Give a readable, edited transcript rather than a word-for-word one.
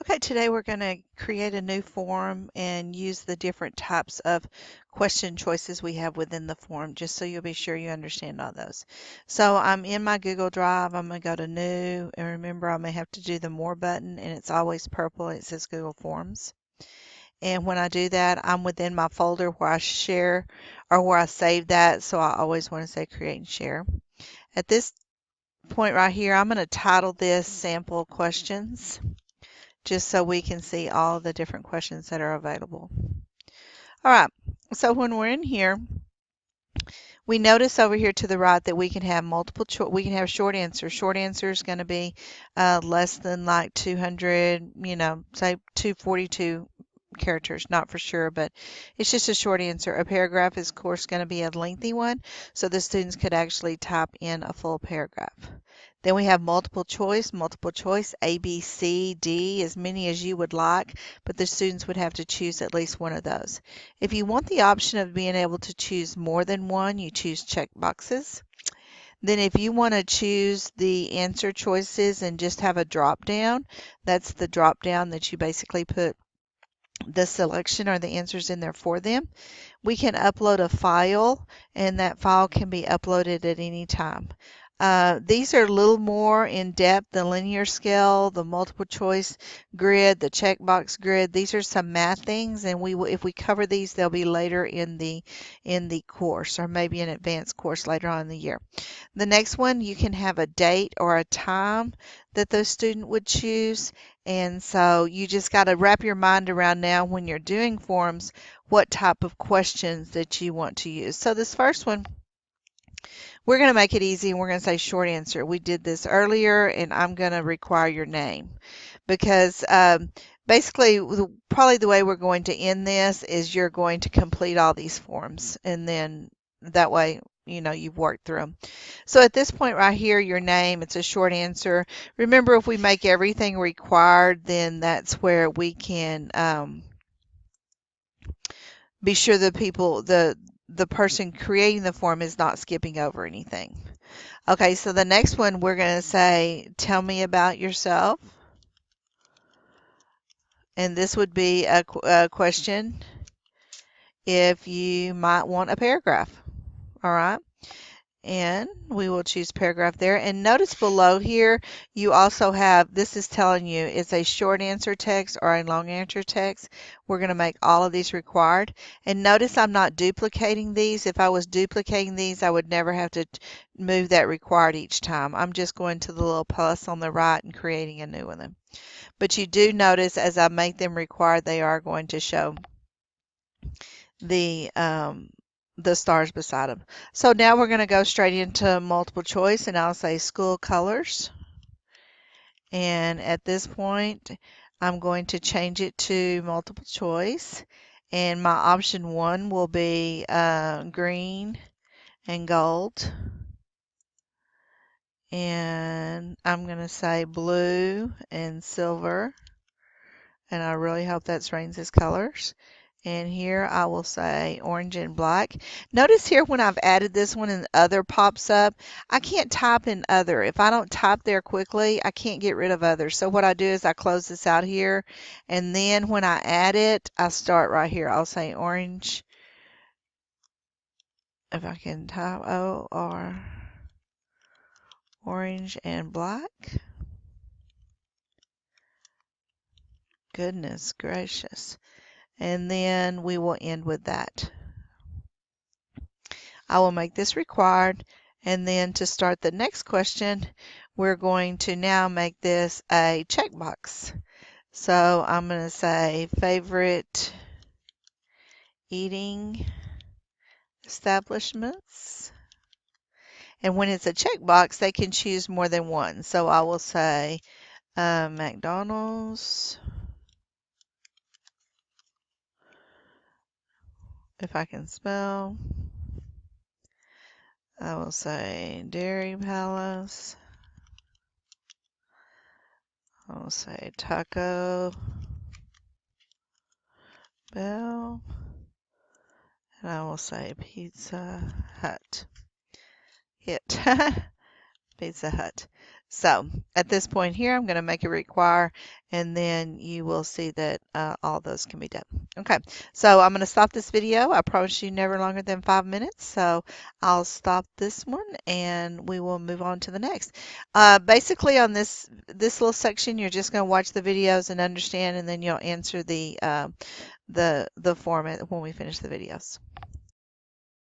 Okay, today we're going to create a new form and use the different types of question choices we have within the form, just so you'll be sure you understand all those. So I'm in my Google Drive. I'm going to go to New, and remember I may have to do the More button, and it's always purple. It says Google Forms. And when I do that, I'm within my folder where I share or where I save that, so I always want to say Create and Share. At this point right here, I'm going to title this Sample Questions, just so we can see all the different questions that are available. All right, so when we're in here, we notice over here to the right that we can have we can have short answers. Short answer is going to be less than like 200, say 242 characters, not for sure, but it's just a short answer. A paragraph is, of course, going to be a lengthy one, so the students could actually type in a full paragraph. Then we have multiple choice, A, B, C, D, as many as you would like, but the students would have to choose at least one of those. If you want the option of being able to choose more than one, you choose check boxes. Then if you want to choose the answer choices and just have a drop down, that's the drop down that you basically put the selection or the answers in there for them. We can upload a file, and that file can be uploaded at any time. These are a little more in depth, the linear scale, the multiple choice grid, the checkbox grid. These are some math things, and if we cover these, they'll be later in the course, or maybe an advanced course later on in the year. The next one, you can have a date or a time that the student would choose. And so you just got to wrap your mind around now when you're doing forms, what type of questions that you want to use. So this first one, we're going to make it easy and we're going to say short answer. We did this earlier, and I'm going to require your name because basically probably the way we're going to end this is you're going to complete all these forms, and then that way you've worked through them. So at this point right here, your name, it's a short answer. Remember, if we make everything required, then that's where we can be sure the person creating the form is not skipping over anything. Okay, so the next one we're going to say, tell me about yourself. And this would be a question if you might want a paragraph. All right. And we will choose paragraph there. And notice below here, you also have, this is telling you it's a short answer text or a long answer text. We're going to make all of these required. And notice I'm not duplicating these. If I was duplicating these, I would never have to move that required each time. I'm just going to the little plus on the right and creating a new one. But you do notice as I make them required, they are going to show the stars beside them. So now we're going to go straight into multiple choice, and I'll say school colors. And at this point, I'm going to change it to multiple choice. And my option 1 will be green and gold. And I'm going to say blue and silver. And I really hope that's Rains' colors. And here I will say orange and black. Notice here when I've added this one and other pops up, I can't type in other. If I don't type there quickly, I can't get rid of other. So what I do is I close this out here, and then when I add it, I start right here. I'll say orange. If I can type O-R, orange and black. Goodness gracious. And then we will end with that. I will make this required, and then to start the next question, we're going to now make this a checkbox. So I'm going to say favorite eating establishments. And when it's a checkbox, they can choose more than one. So I will say McDonald's, if I can spell. I will say Dairy Palace. I will say Taco Bell. And I will say Pizza Hut. Pizza Hut. So at this point here, I'm going to make it require, and then you will see that all those can be done. Okay, so I'm going to stop this video. I promise you never longer than 5 minutes. So I'll stop this one and we will move on to the next. Basically on this little section, you're just going to watch the videos and understand, and then you'll answer the form when we finish the videos.